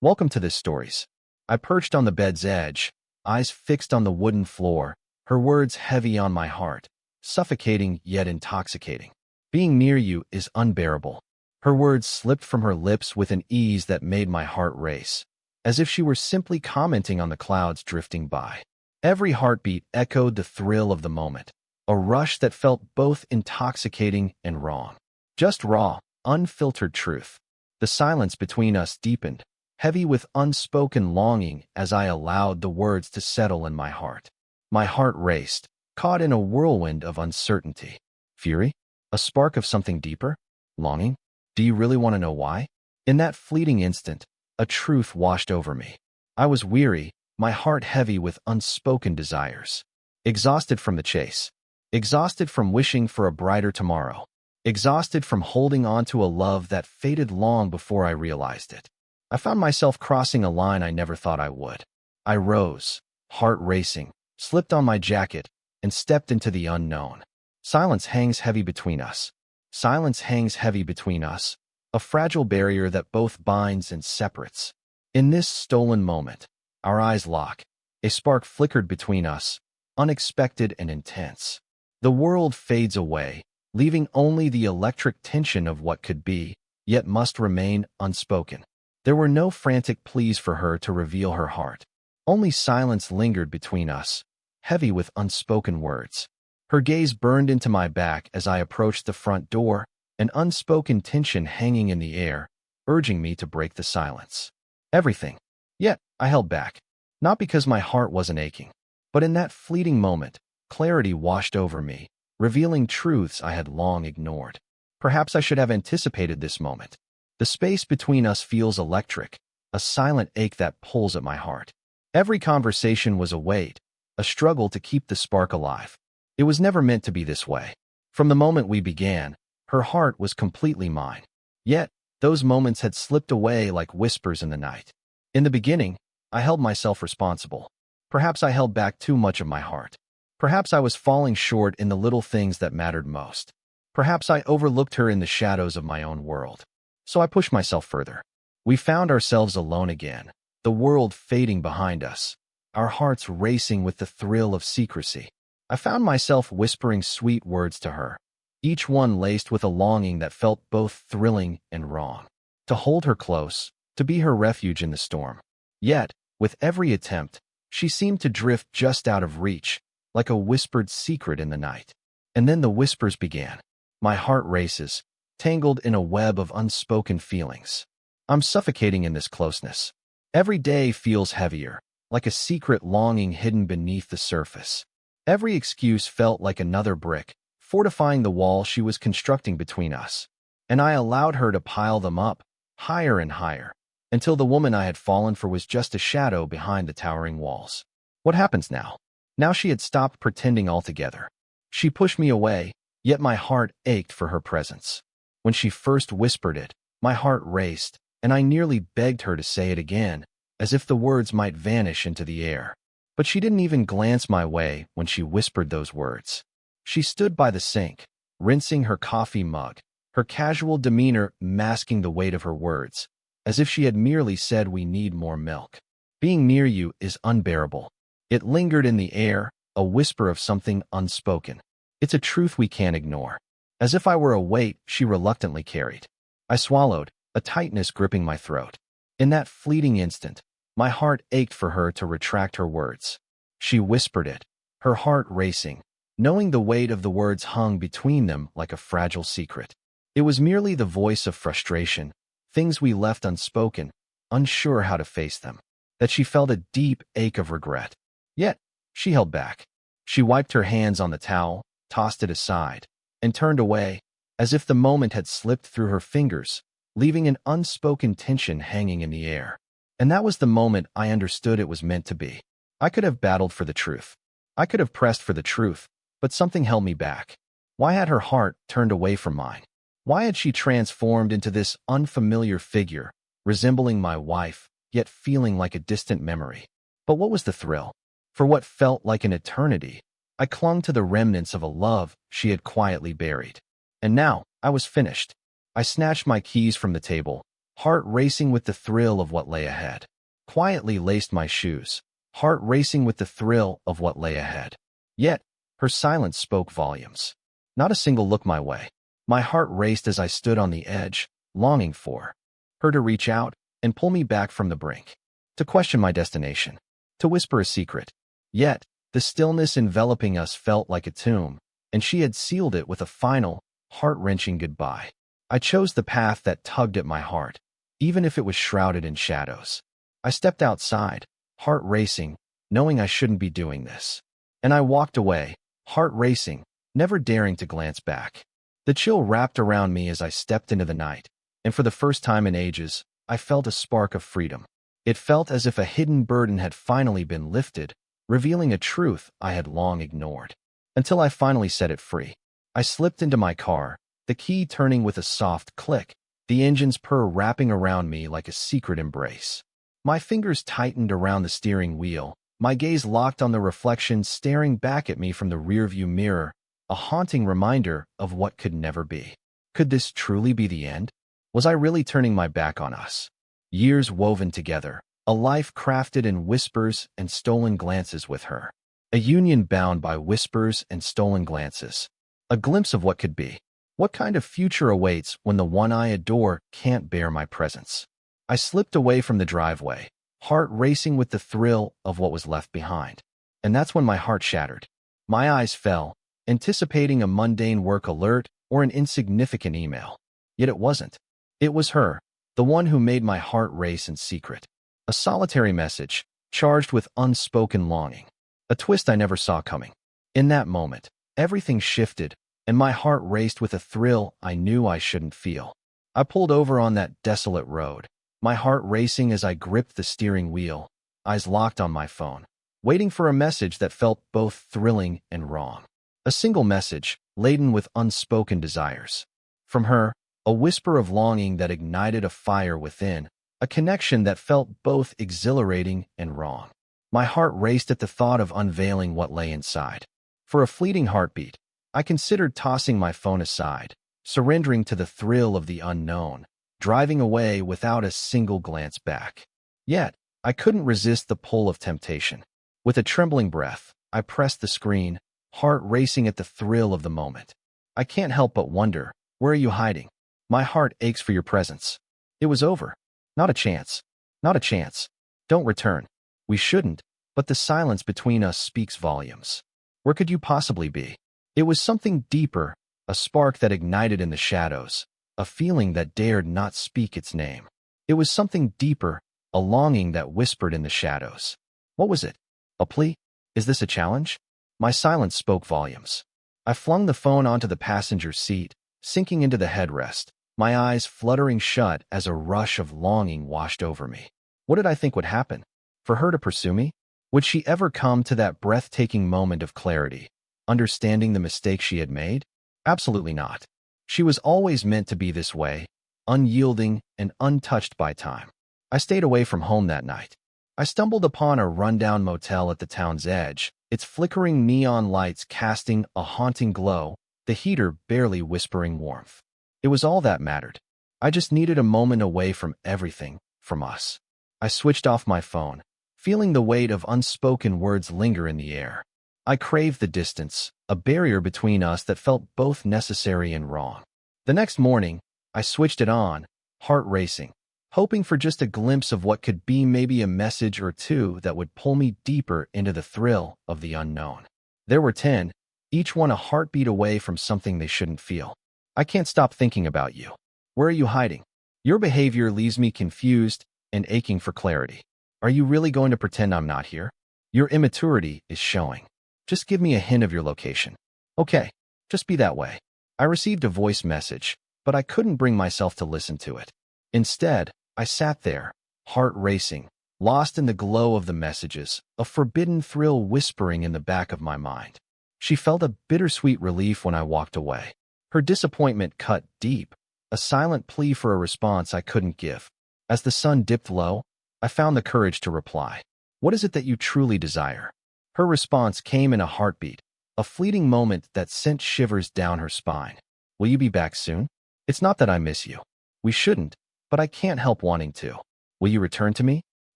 Welcome to this stories. I perched on the bed's edge, eyes fixed on the wooden floor, her words heavy on my heart, suffocating yet intoxicating. Being near you is unbearable. Her words slipped from her lips with an ease that made my heart race, as if she were simply commenting on the clouds drifting by. Every heartbeat echoed the thrill of the moment, a rush that felt both intoxicating and wrong. Just raw, unfiltered truth. The silence between us deepened, heavy with unspoken longing as I allowed the words to settle in my heart. My heart raced, caught in a whirlwind of uncertainty. Fury? A spark of something deeper? Longing? Do you really want to know why? In that fleeting instant, a truth washed over me. I was weary, my heart heavy with unspoken desires. Exhausted from the chase. Exhausted from wishing for a brighter tomorrow. Exhausted from holding on to a love that faded long before I realized it. I found myself crossing a line I never thought I would. I rose, heart racing, slipped on my jacket, and stepped into the unknown. Silence hangs heavy between us. Silence hangs heavy between us, a fragile barrier that both binds and separates. In this stolen moment, our eyes lock. A spark flickered between us, unexpected and intense. The world fades away, leaving only the electric tension of what could be, yet must remain unspoken. There were no frantic pleas for her to reveal her heart. Only silence lingered between us, heavy with unspoken words. Her gaze burned into my back as I approached the front door, an unspoken tension hanging in the air, urging me to break the silence. Everything. Yet, I held back. Not because my heart wasn't aching, but in that fleeting moment, clarity washed over me, revealing truths I had long ignored. Perhaps I should have anticipated this moment. The space between us feels electric, a silent ache that pulls at my heart. Every conversation was a weight, a struggle to keep the spark alive. It was never meant to be this way. From the moment we began, her heart was completely mine. Yet, those moments had slipped away like whispers in the night. In the beginning, I held myself responsible. Perhaps I held back too much of my heart. Perhaps I was falling short in the little things that mattered most. Perhaps I overlooked her in the shadows of my own world. So I pushed myself further. We found ourselves alone again, the world fading behind us, our hearts racing with the thrill of secrecy. I found myself whispering sweet words to her, each one laced with a longing that felt both thrilling and wrong. To hold her close, to be her refuge in the storm. Yet, with every attempt, she seemed to drift just out of reach, like a whispered secret in the night. And then the whispers began. My heart races, tangled in a web of unspoken feelings. I'm suffocating in this closeness. Every day feels heavier, like a secret longing hidden beneath the surface. Every excuse felt like another brick, fortifying the wall she was constructing between us. And I allowed her to pile them up, higher and higher, until the woman I had fallen for was just a shadow behind the towering walls. What happens now? Now she had stopped pretending altogether. She pushed me away, yet my heart ached for her presence. When she first whispered it, my heart raced, and I nearly begged her to say it again, as if the words might vanish into the air. But she didn't even glance my way when she whispered those words. She stood by the sink, rinsing her coffee mug, her casual demeanor masking the weight of her words, as if she had merely said we need more milk. Being near you is unbearable. It lingered in the air, a whisper of something unspoken. It's a truth we can't ignore. As if I were a weight she reluctantly carried. I swallowed, a tightness gripping my throat. In that fleeting instant, my heart ached for her to retract her words. She whispered it, her heart racing, knowing the weight of the words hung between them like a fragile secret. It was merely the voice of frustration, things we left unspoken, unsure how to face them. That she felt a deep ache of regret. Yet, she held back. She wiped her hands on the towel, tossed it aside, and turned away, as if the moment had slipped through her fingers, leaving an unspoken tension hanging in the air. And that was the moment I understood it was meant to be. I could have battled for the truth. I could have pressed for the truth, but something held me back. Why had her heart turned away from mine? Why had she transformed into this unfamiliar figure, resembling my wife, yet feeling like a distant memory? But what was the thrill? For what felt like an eternity, I clung to the remnants of a love she had quietly buried. And now, I was finished. I snatched my keys from the table, heart racing with the thrill of what lay ahead. Quietly laced my shoes, heart racing with the thrill of what lay ahead. Yet, her silence spoke volumes. Not a single look my way. My heart raced as I stood on the edge, longing for her to reach out and pull me back from the brink, to question my destination, to whisper a secret. Yet, the stillness enveloping us felt like a tomb, and she had sealed it with a final, heart-wrenching goodbye. I chose the path that tugged at my heart, even if it was shrouded in shadows. I stepped outside, heart racing, knowing I shouldn't be doing this. And I walked away, heart racing, never daring to glance back. The chill wrapped around me as I stepped into the night, and for the first time in ages, I felt a spark of freedom. It felt as if a hidden burden had finally been lifted, revealing a truth I had long ignored. Until I finally set it free. I slipped into my car, the key turning with a soft click, the engine's purr wrapping around me like a secret embrace. My fingers tightened around the steering wheel, my gaze locked on the reflection staring back at me from the rearview mirror, a haunting reminder of what could never be. Could this truly be the end? Was I really turning my back on us? Years woven together, a life crafted in whispers and stolen glances with her. A union bound by whispers and stolen glances. A glimpse of what could be. What kind of future awaits when the one I adore can't bear my presence? I slipped away from the driveway, heart racing with the thrill of what was left behind. And that's when my heart shattered. My eyes fell, anticipating a mundane work alert or an insignificant email. Yet it wasn't. It was her, the one who made my heart race in secret. A solitary message, charged with unspoken longing. A twist I never saw coming. In that moment, everything shifted, and my heart raced with a thrill I knew I shouldn't feel. I pulled over on that desolate road, my heart racing as I gripped the steering wheel, eyes locked on my phone, waiting for a message that felt both thrilling and wrong. A single message, laden with unspoken desires. From her, a whisper of longing that ignited a fire within, a connection that felt both exhilarating and wrong. My heart raced at the thought of unveiling what lay inside. For a fleeting heartbeat, I considered tossing my phone aside, surrendering to the thrill of the unknown, driving away without a single glance back. Yet, I couldn't resist the pull of temptation. With a trembling breath, I pressed the screen, heart racing at the thrill of the moment. I can't help but wonder, where are you hiding? My heart aches for your presence. It was over. Not a chance. Not a chance. Don't return. We shouldn't, but the silence between us speaks volumes. Where could you possibly be? It was something deeper, a spark that ignited in the shadows, a feeling that dared not speak its name. It was something deeper, a longing that whispered in the shadows. What was it? A plea? Is this a challenge? My silence spoke volumes. I flung the phone onto the passenger seat, sinking into the headrest, my eyes fluttering shut as a rush of longing washed over me. What did I think would happen? For her to pursue me? Would she ever come to that breathtaking moment of clarity, understanding the mistake she had made? Absolutely not. She was always meant to be this way, unyielding and untouched by time. I stayed away from home that night. I stumbled upon a rundown motel at the town's edge, its flickering neon lights casting a haunting glow, the heater barely whispering warmth. It was all that mattered. I just needed a moment away from everything, from us. I switched off my phone, feeling the weight of unspoken words linger in the air. I craved the distance, a barrier between us that felt both necessary and wrong. The next morning, I switched it on, heart racing, hoping for just a glimpse of what could be, maybe a message or two that would pull me deeper into the thrill of the unknown. There were 10, each one a heartbeat away from something they shouldn't feel. I can't stop thinking about you. Where are you hiding? Your behavior leaves me confused and aching for clarity. Are you really going to pretend I'm not here? Your immaturity is showing. Just give me a hint of your location. Okay, just be that way. I received a voice message, but I couldn't bring myself to listen to it. Instead, I sat there, heart racing, lost in the glow of the messages, a forbidden thrill whispering in the back of my mind. She felt a bittersweet relief when I walked away. Her disappointment cut deep, a silent plea for a response I couldn't give. As the sun dipped low, I found the courage to reply. What is it that you truly desire? Her response came in a heartbeat, a fleeting moment that sent shivers down her spine. Will you be back soon? It's not that I miss you. We shouldn't, but I can't help wanting to. Will you return to me?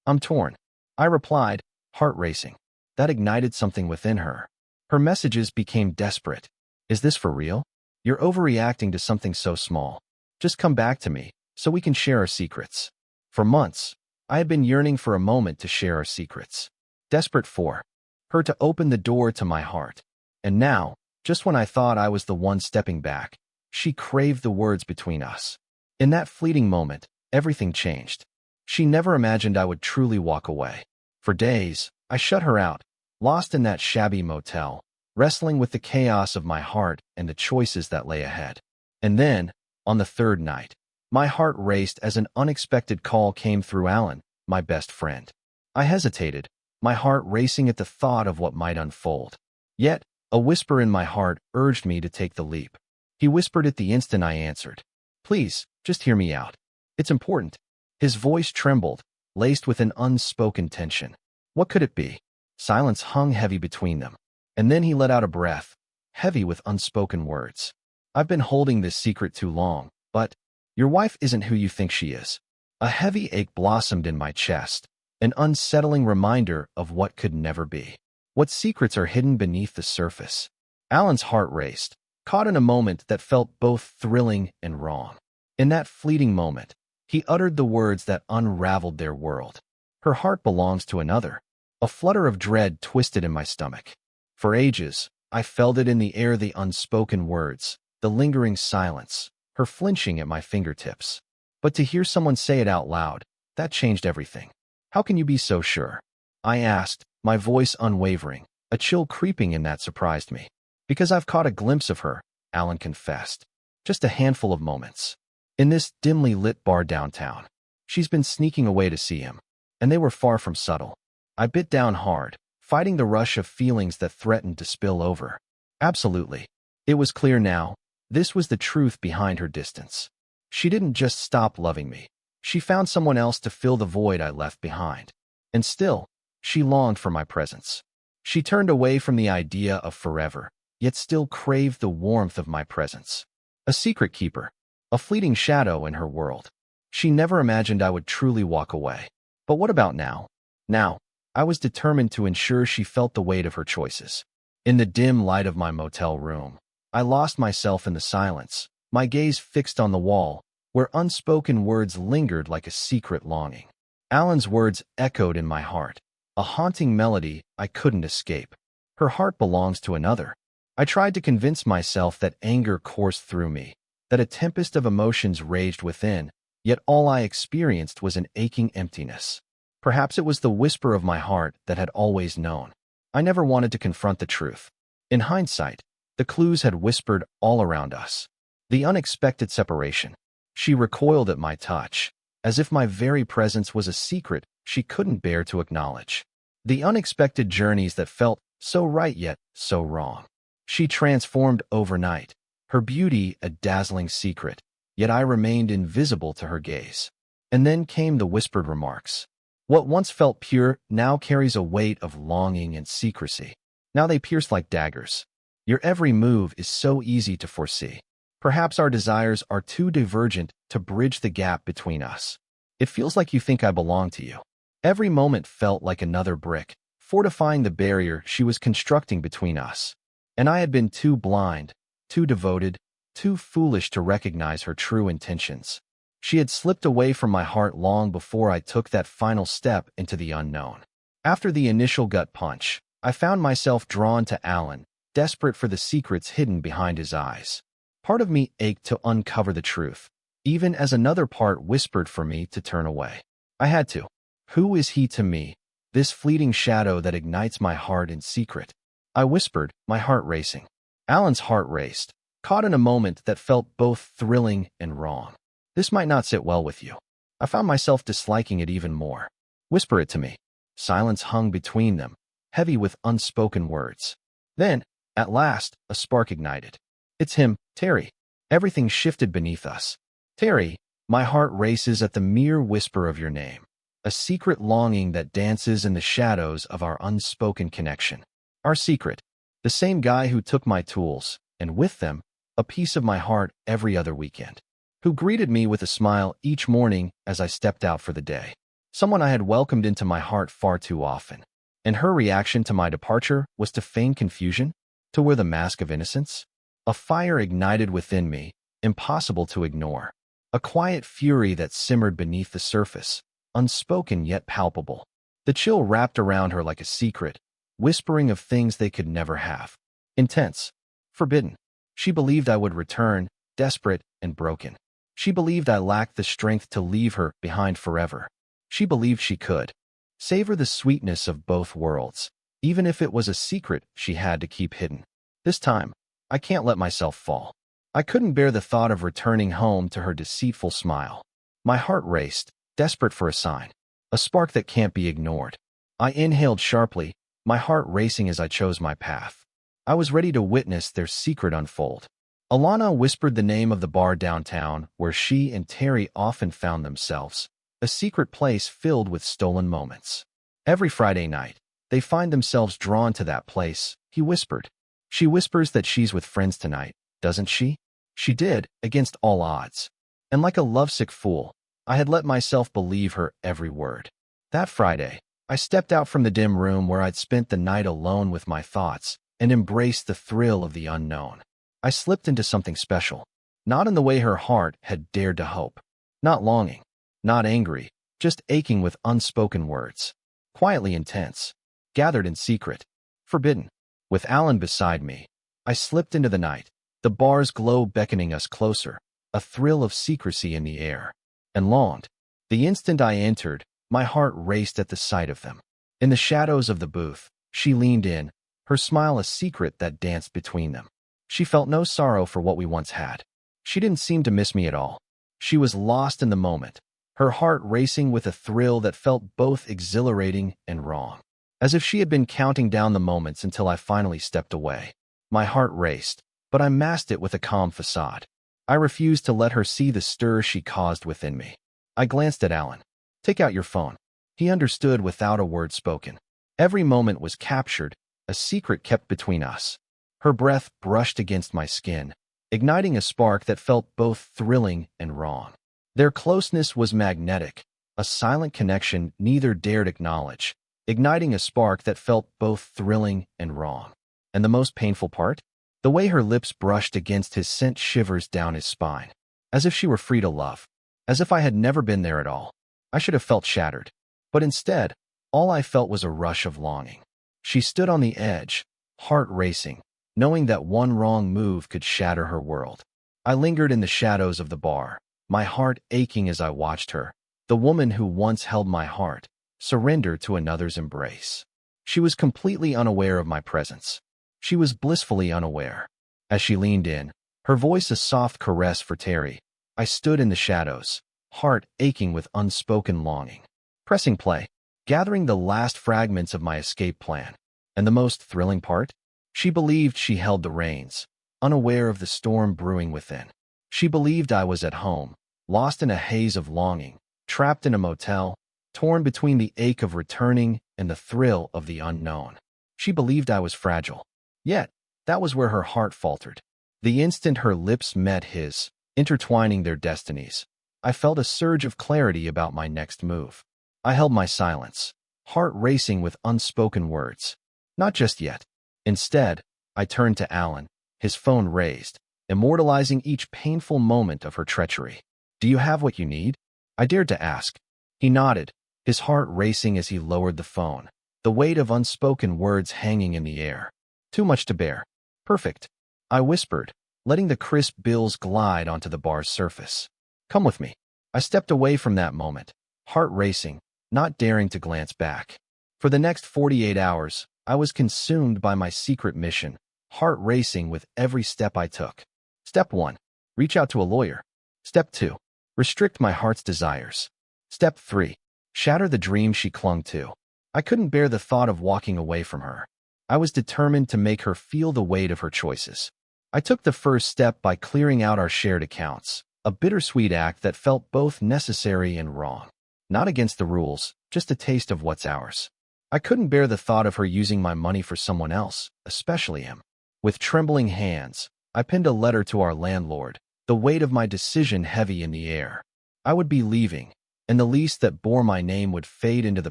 I'm torn. I replied, heart racing. That ignited something within her. Her messages became desperate. Is this for real? You're overreacting to something so small. Just come back to me, so we can share our secrets. For months, I had been yearning for a moment to share our secrets. Desperate for her to open the door to my heart. And now, just when I thought I was the one stepping back, she craved the words between us. In that fleeting moment, everything changed. She never imagined I would truly walk away. For days, I shut her out, lost in that shabby motel, wrestling with the chaos of my heart and the choices that lay ahead. And then, on the third night, my heart raced as an unexpected call came through Alan, my best friend. I hesitated, my heart racing at the thought of what might unfold. Yet, a whisper in my heart urged me to take the leap. He whispered it the instant I answered. Please, just hear me out. It's important. His voice trembled, laced with an unspoken tension. What could it be? Silence hung heavy between them. And then he let out a breath, heavy with unspoken words. I've been holding this secret too long, but your wife isn't who you think she is. A heavy ache blossomed in my chest, an unsettling reminder of what could never be. What secrets are hidden beneath the surface? Alan's heart raced, caught in a moment that felt both thrilling and wrong. In that fleeting moment, he uttered the words that unraveled their world. Her heart belongs to another. A flutter of dread twisted in my stomach. For ages, I felt it in the air, the unspoken words, the lingering silence, her flinching at my fingertips. But to hear someone say it out loud, that changed everything. How can you be so sure? I asked, my voice unwavering, a chill creeping in that surprised me. Because I've caught a glimpse of her, Alan confessed. Just a handful of moments. In this dimly lit bar downtown. She's been sneaking away to see him. And they were far from subtle. I bit down hard, fighting the rush of feelings that threatened to spill over. Absolutely. It was clear now. This was the truth behind her distance. She didn't just stop loving me. She found someone else to fill the void I left behind. And still, she longed for my presence. She turned away from the idea of forever, yet still craved the warmth of my presence. A secret keeper, a fleeting shadow in her world. She never imagined I would truly walk away. But what about now? Now, I was determined to ensure she felt the weight of her choices. In the dim light of my motel room, I lost myself in the silence, my gaze fixed on the wall, where unspoken words lingered like a secret longing. Alan's words echoed in my heart, a haunting melody I couldn't escape. Her heart belongs to another. I tried to convince myself that anger coursed through me, that a tempest of emotions raged within, yet all I experienced was an aching emptiness. Perhaps it was the whisper of my heart that had always known. I never wanted to confront the truth. In hindsight, the clues had whispered all around us. The unexpected separation. She recoiled at my touch, as if my very presence was a secret she couldn't bear to acknowledge. The unexpected journeys that felt so right yet so wrong. She transformed overnight, her beauty a dazzling secret, yet I remained invisible to her gaze. And then came the whispered remarks. What once felt pure now carries a weight of longing and secrecy. Now they pierce like daggers. Your every move is so easy to foresee. Perhaps our desires are too divergent to bridge the gap between us. It feels like you think I belong to you. Every moment felt like another brick, fortifying the barrier she was constructing between us. And I had been too blind, too devoted, too foolish to recognize her true intentions. She had slipped away from my heart long before I took that final step into the unknown. After the initial gut punch, I found myself drawn to Alan, desperate for the secrets hidden behind his eyes. Part of me ached to uncover the truth, even as another part whispered for me to turn away. I had to. Who is he to me, this fleeting shadow that ignites my heart in secret? I whispered, my heart racing. Alan's heart raced, caught in a moment that felt both thrilling and wrong. This might not sit well with you. I found myself disliking it even more. Whisper it to me. Silence hung between them, heavy with unspoken words. Then, at last, a spark ignited. It's him, Terry. Everything shifted beneath us. Terry, my heart races at the mere whisper of your name. A secret longing that dances in the shadows of our unspoken connection. Our secret. The same guy who took my tools, and with them, a piece of my heart every other weekend. who greeted me with a smile each morning as I stepped out for the day. Someone I had welcomed into my heart far too often. And her reaction to my departure was to feign confusion, to wear the mask of innocence. A fire ignited within me, impossible to ignore. A quiet fury that simmered beneath the surface, unspoken yet palpable. The chill wrapped around her like a secret, whispering of things they could never have. Intense. Forbidden. She believed I would return, desperate and broken. She believed I lacked the strength to leave her behind forever. She believed she could savor the sweetness of both worlds, even if it was a secret she had to keep hidden. This time, I can't let myself fall. I couldn't bear the thought of returning home to her deceitful smile. My heart raced, desperate for a sign, a spark that can't be ignored. I inhaled sharply, my heart racing as I chose my path. I was ready to witness their secret unfold. Alana whispered the name of the bar downtown where she and Terry often found themselves, a secret place filled with stolen moments. Every Friday night, they find themselves drawn to that place, he whispered. She whispers that she's with friends tonight, doesn't she? She did, against all odds. And like a lovesick fool, I had let myself believe her every word. That Friday, I stepped out from the dim room where I'd spent the night alone with my thoughts and embraced the thrill of the unknown. I slipped into something special, not in the way her heart had dared to hope. Not longing, not angry, just aching with unspoken words. Quietly intense, gathered in secret, forbidden. With Alan beside me, I slipped into the night, the bar's glow beckoning us closer, a thrill of secrecy in the air. And longed. The instant I entered, my heart raced at the sight of them. In the shadows of the booth, she leaned in, her smile a secret that danced between them. She felt no sorrow for what we once had. She didn't seem to miss me at all. She was lost in the moment, her heart racing with a thrill that felt both exhilarating and wrong. As if she had been counting down the moments until I finally stepped away. My heart raced, but I masked it with a calm facade. I refused to let her see the stir she caused within me. I glanced at Alan. Take out your phone. He understood without a word spoken. Every moment was captured, a secret kept between us. Her breath brushed against my skin, igniting a spark that felt both thrilling and wrong. Their closeness was magnetic, a silent connection neither dared acknowledge, igniting a spark that felt both thrilling and wrong. And the most painful part? The way her lips brushed against his sent shivers down his spine. As if she were free to love. As if I had never been there at all. I should have felt shattered. But instead, all I felt was a rush of longing. She stood on the edge, heart racing, knowing that one wrong move could shatter her world. I lingered in the shadows of the bar, my heart aching as I watched her, the woman who once held my heart, surrender to another's embrace. She was completely unaware of my presence. She was blissfully unaware. As she leaned in, her voice a soft caress for Terry, I stood in the shadows, heart aching with unspoken longing. Pressing play, gathering the last fragments of my escape plan. And the most thrilling part? She believed she held the reins, unaware of the storm brewing within. She believed I was at home, lost in a haze of longing, trapped in a motel, torn between the ache of returning and the thrill of the unknown. She believed I was fragile. Yet, that was where her heart faltered. The instant her lips met his, intertwining their destinies, I felt a surge of clarity about my next move. I held my silence, heart racing with unspoken words. Not just yet. Instead, I turned to Alan, his phone raised, immortalizing each painful moment of her treachery. Do you have what you need? I dared to ask. He nodded, his heart racing as he lowered the phone, the weight of unspoken words hanging in the air. Too much to bear. Perfect. I whispered, letting the crisp bills glide onto the bar's surface. Come with me. I stepped away from that moment, heart racing, not daring to glance back. For the next 48 hours, I was consumed by my secret mission, heart racing with every step I took. Step 1. Reach out to a lawyer. Step 2. Restrict my heart's desires. Step 3. Shatter the dream she clung to. I couldn't bear the thought of walking away from her. I was determined to make her feel the weight of her choices. I took the first step by clearing out our shared accounts, a bittersweet act that felt both necessary and wrong. Not against the rules, just a taste of what's ours. I couldn't bear the thought of her using my money for someone else, especially him. With trembling hands, I penned a letter to our landlord, the weight of my decision heavy in the air. I would be leaving, and the lease that bore my name would fade into the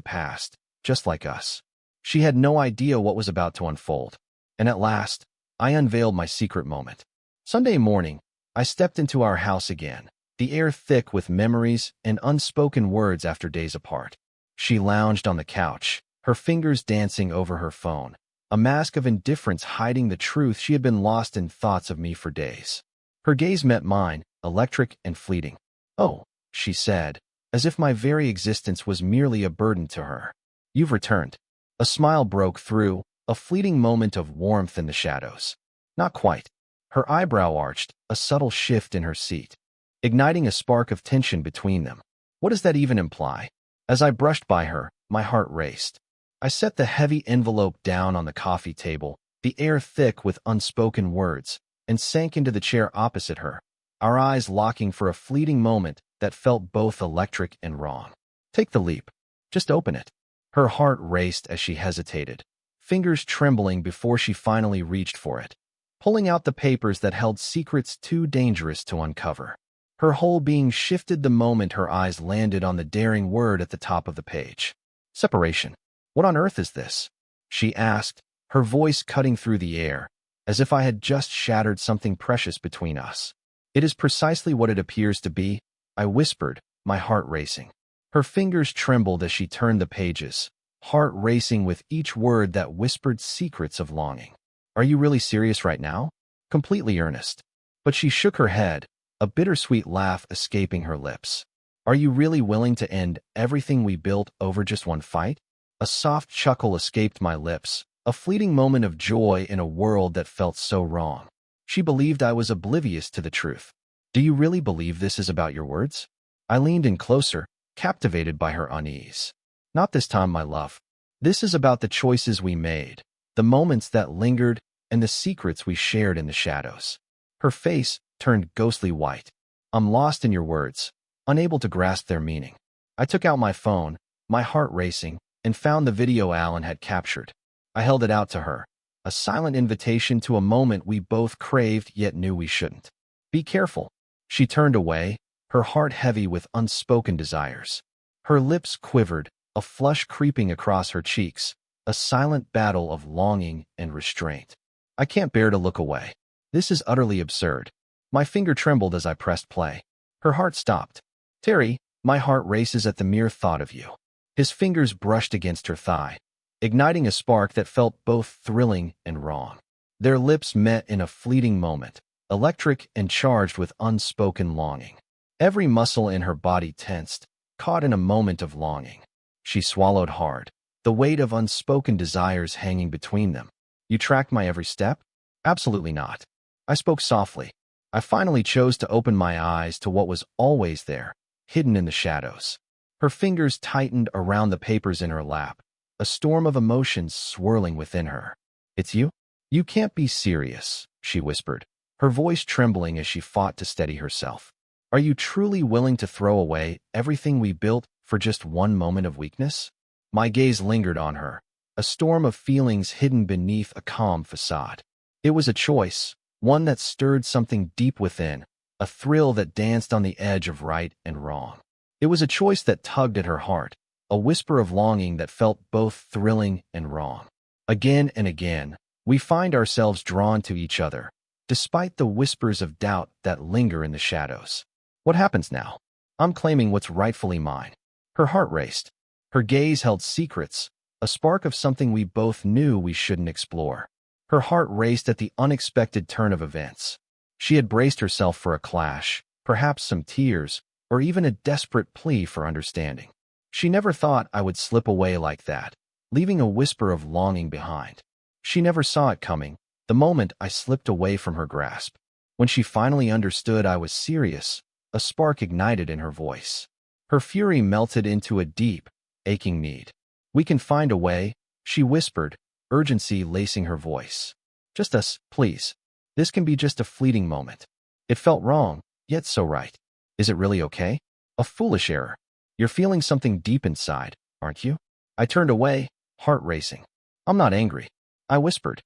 past, just like us. She had no idea what was about to unfold, and at last, I unveiled my secret moment. Sunday morning, I stepped into our house again, the air thick with memories and unspoken words after days apart. She lounged on the couch, her fingers dancing over her phone, a mask of indifference hiding the truth she had been lost in thoughts of me for days. Her gaze met mine, electric and fleeting. "Oh," she said, as if my very existence was merely a burden to her. "You've returned." A smile broke through, a fleeting moment of warmth in the shadows. Not quite. Her eyebrow arched, a subtle shift in her seat, igniting a spark of tension between them. What does that even imply? As I brushed by her, my heart raced. I set the heavy envelope down on the coffee table, the air thick with unspoken words, and sank into the chair opposite her, our eyes locking for a fleeting moment that felt both electric and wrong. "Take the leap. Just open it." Her heart raced as she hesitated, fingers trembling before she finally reached for it, pulling out the papers that held secrets too dangerous to uncover. Her whole being shifted the moment her eyes landed on the daring word at the top of the page. "Separation. What on earth is this?" she asked, her voice cutting through the air, as if I had just shattered something precious between us. "It is precisely what it appears to be," I whispered, my heart racing. Her fingers trembled as she turned the pages, heart racing with each word that whispered secrets of longing. "Are you really serious right now?" "Completely earnest." But she shook her head, a bittersweet laugh escaping her lips. "Are you really willing to end everything we built over just one fight?" A soft chuckle escaped my lips, a fleeting moment of joy in a world that felt so wrong. She believed I was oblivious to the truth. "Do you really believe this is about your words?" I leaned in closer, captivated by her unease. "Not this time, my love. This is about the choices we made, the moments that lingered, and the secrets we shared in the shadows." Her face turned ghostly white. "I'm lost in your words, unable to grasp their meaning." I took out my phone, my heart racing, and found the video Alan had captured. I held it out to her, a silent invitation to a moment we both craved yet knew we shouldn't. "Be careful." She turned away, her heart heavy with unspoken desires. Her lips quivered, a flush creeping across her cheeks, a silent battle of longing and restraint. I can't bear to look away. This is utterly absurd. My finger trembled as I pressed play. Her heart stopped. "Terry, my heart races at the mere thought of you." His fingers brushed against her thigh, igniting a spark that felt both thrilling and wrong. Their lips met in a fleeting moment, electric and charged with unspoken longing. Every muscle in her body tensed, caught in a moment of longing. She swallowed hard, the weight of unspoken desires hanging between them. "You tracked my every step?" "Absolutely not." I spoke softly. I finally chose to open my eyes to what was always there, hidden in the shadows. Her fingers tightened around the papers in her lap, a storm of emotions swirling within her. "It's you? You can't be serious," she whispered, her voice trembling as she fought to steady herself. "Are you truly willing to throw away everything we built for just one moment of weakness?" My gaze lingered on her, a storm of feelings hidden beneath a calm facade. It was a choice, one that stirred something deep within, a thrill that danced on the edge of right and wrong. It was a choice that tugged at her heart, a whisper of longing that felt both thrilling and wrong. Again and again, we find ourselves drawn to each other, despite the whispers of doubt that linger in the shadows. What happens now? I'm claiming what's rightfully mine. Her heart raced. Her gaze held secrets, a spark of something we both knew we shouldn't explore. Her heart raced at the unexpected turn of events. She had braced herself for a clash, perhaps some tears, or even a desperate plea for understanding. She never thought I would slip away like that, leaving a whisper of longing behind. She never saw it coming, the moment I slipped away from her grasp. When she finally understood I was serious, a spark ignited in her voice. Her fury melted into a deep, aching need. "We can find a way," she whispered, urgency lacing her voice. "Just us, please. This can be just a fleeting moment." It felt wrong, yet so right. "Is it really okay?" "A foolish error. You're feeling something deep inside, aren't you?" I turned away, heart racing. "I'm not angry," I whispered.